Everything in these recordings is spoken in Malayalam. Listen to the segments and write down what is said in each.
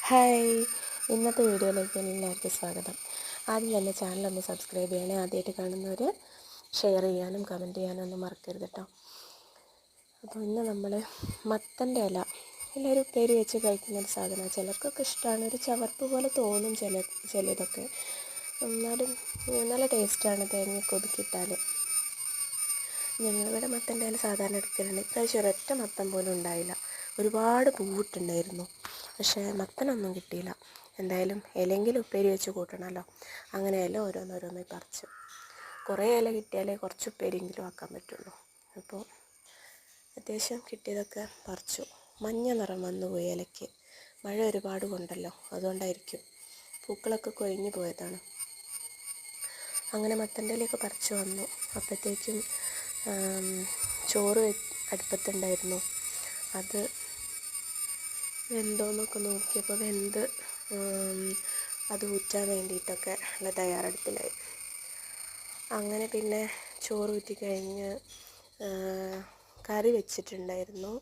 ഹായ്, ഇന്നത്തെ വീഡിയോയിലേക്ക് എല്ലാവർക്കും സ്വാഗതം. ആദ്യം തന്നെ ചാനലൊന്ന് സബ്സ്ക്രൈബ് ചെയ്യണേ. ആദ്യമായിട്ട് കാണുന്നവർ ഷെയർ ചെയ്യാനും കമൻറ്റ് ചെയ്യാനും ഒന്നും മറക്കരുത് കേട്ടോ. അപ്പോൾ ഇന്ന് നമ്മൾ മത്തൻ്റെ ഇല എല്ലാവരും ഉപ്പേരി വെച്ച് കഴിക്കുന്നൊരു സാധനമാണ്. ചിലർക്കൊക്കെ ഇഷ്ടമാണ്, ഒരു ചവർപ്പ് പോലെ തോന്നും ചിലതൊക്കെ. എന്നാലും നല്ല ടേസ്റ്റാണ് തേങ്ങയൊക്കെ ഒതുക്കിയിട്ടാൽ. ഞങ്ങളിവിടെ മത്തൻ്റെ ഇല സാധാരണ എടുക്കലുണ്ട്. ഇപ്രാവശ്യം ഒരൊറ്റ മത്തൻ പോലും ഉണ്ടായില്ല. ഒരുപാട് പൂവിട്ടുണ്ടായിരുന്നു, പക്ഷേ മത്തനൊന്നും കിട്ടിയില്ല. എന്തായാലും ഇലയെങ്കിലും ഉപ്പേരി വെച്ച് കൂട്ടണമല്ലോ. അങ്ങനെ ഇല ഓരോന്നോരോന്നായി പറിച്ചു. കുറേ ഇല കിട്ടിയാലേ കുറച്ച് ഉപ്പേരിയെങ്കിലും ആക്കാൻ പറ്റുള്ളൂ. അപ്പോൾ അത്യാവശ്യം കിട്ടിയതൊക്കെ പറിച്ചു. മഞ്ഞ നിറം വന്നുപോയി ഇലയ്ക്ക്. മഴ ഒരുപാട് കൊണ്ടല്ലോ, അതുകൊണ്ടായിരിക്കും. പൂക്കളൊക്കെ കൊഴിഞ്ഞു പോയതാണ്. അങ്ങനെ മത്തൻ്റെ ഇലയൊക്കെ പറിച്ചു വന്നു. അപ്പോഴത്തേക്കും ചോറ് അടുപ്പത്തുണ്ടായിരുന്നു. അത് വെന്തോന്നൊക്കെ നോക്കിയപ്പോൾ അത് ഊറ്റാൻ വേണ്ടിയിട്ടൊക്കെ ഉള്ള തയ്യാറെടുപ്പിലായി. അങ്ങനെ പിന്നെ ചോറ് ഊറ്റിക്കഴിഞ്ഞ് കറി വെച്ചിട്ടുണ്ടായിരുന്നു.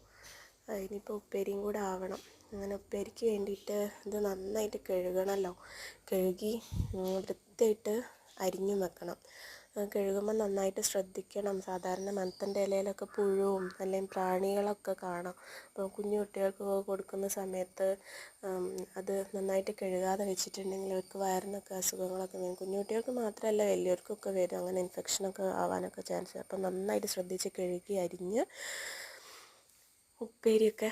ഇനിയിപ്പോൾ ഉപ്പേരിയും കൂടെ ആവണം. അങ്ങനെ ഉപ്പേരിക്ക് വേണ്ടിയിട്ട് ഇത് നന്നായിട്ട് കഴുകണമല്ലോ. കഴുകി വൃത്തിയായിട്ട് അരിഞ്ഞും വെക്കണം. കഴുകുമ്പോൾ നന്നായിട്ട് ശ്രദ്ധിക്കണം. സാധാരണ മത്തൻ്റെ ഇലയിലൊക്കെ പുഴുവും അല്ലെങ്കിൽ പ്രാണികളൊക്കെ കാണാം. അപ്പോൾ കുഞ്ഞു കുട്ടികൾക്ക് കൊടുക്കുന്ന സമയത്ത് അത് നന്നായിട്ട് കഴുകാതെ വെച്ചിട്ടുണ്ടെങ്കിൽ അവർക്ക് വയറിനൊക്കെ അസുഖങ്ങളൊക്കെ വരും. കുഞ്ഞു കുട്ടികൾക്ക് മാത്രമല്ല, വലിയവർക്കൊക്കെ വരും. അങ്ങനെ ഇൻഫെക്ഷനൊക്കെ ആവാനൊക്കെ ചാൻസ്. അപ്പോൾ നന്നായിട്ട് ശ്രദ്ധിച്ച് കഴുകി അരിഞ്ഞ് ഉപ്പേരിയൊക്കെ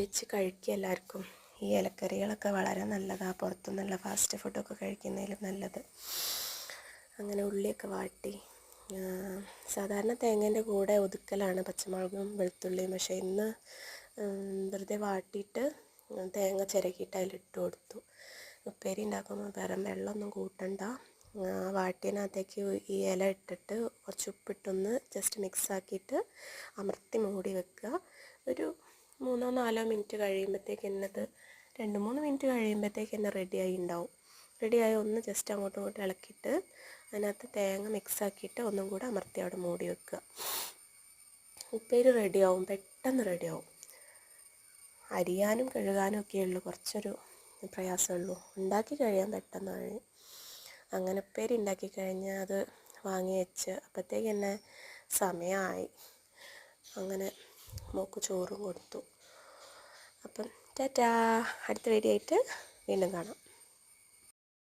വെച്ച് കഴിക്കുക. എല്ലാവർക്കും ഈ ഇലക്കറികളൊക്കെ വളരെ നല്ലതാണ്. പുറത്തുനിന്നുള്ള ഫാസ്റ്റ് ഫുഡൊക്കെ കഴിക്കുന്നതിലും നല്ലത്. അങ്ങനെ ഉള്ളിയൊക്കെ വാട്ടി, സാധാരണ തേങ്ങേൻ്റെ കൂടെ ഒതുക്കലാണ് പച്ചമുളകും വെളുത്തുള്ളിയും. പക്ഷേ ഇന്ന് വെറുതെ വാട്ടിയിട്ട് തേങ്ങ ചിരകിയിട്ട് അതിലിട്ട് കൊടുത്തു. ഉപ്പേരി ഉണ്ടാക്കുമ്പോൾ വെറും വെള്ളമൊന്നും കൂട്ടണ്ട. വാട്ടിയതിനകത്തേക്ക് ഈ ഇല ഇട്ടിട്ട് കുറച്ച് ഉപ്പിട്ടൊന്ന് ജസ്റ്റ് മിക്സാക്കിയിട്ട് അമർത്തി മൂടി വെക്കുക. ഒരു 3-4 മിനിറ്റ് കഴിയുമ്പോഴത്തേക്ക് എന്നത് 2-3 മിനിറ്റ് കഴിയുമ്പോഴത്തേക്ക് തന്നെ റെഡിയായി ഉണ്ടാവും. റെഡിയായി ഒന്ന് ജസ്റ്റ് അങ്ങോട്ടും ഇങ്ങോട്ടും ഇളക്കിയിട്ട് അതിനകത്ത് തേങ്ങ മിക്സാക്കിയിട്ട് ഒന്നും കൂടെ അമർത്തി അവിടെ മൂടി വെക്കുക. ഉപ്പേരി റെഡിയാവും, പെട്ടെന്ന് റെഡിയാവും. അരിയാനും കഴുകാനും ഒക്കെ ഉള്ളൂ കുറച്ചൊരു പ്രയാസമുള്ളൂ. ഉണ്ടാക്കി കഴിയാൻ പെട്ടെന്ന് കഴിയും. അങ്ങനെ ഉപ്പേരി ഉണ്ടാക്കി കഴിഞ്ഞാൽ അത് വാങ്ങി വെച്ച് അപ്പോഴത്തേക്ക് തന്നെ സമയമായി. അങ്ങനെ മോൾക്ക് ചോറും കൊടുത്തു. അപ്പം ടാറ്റാ, അടുത്ത വീഡിയോ ആയിട്ട് വീണ്ടും കാണാം.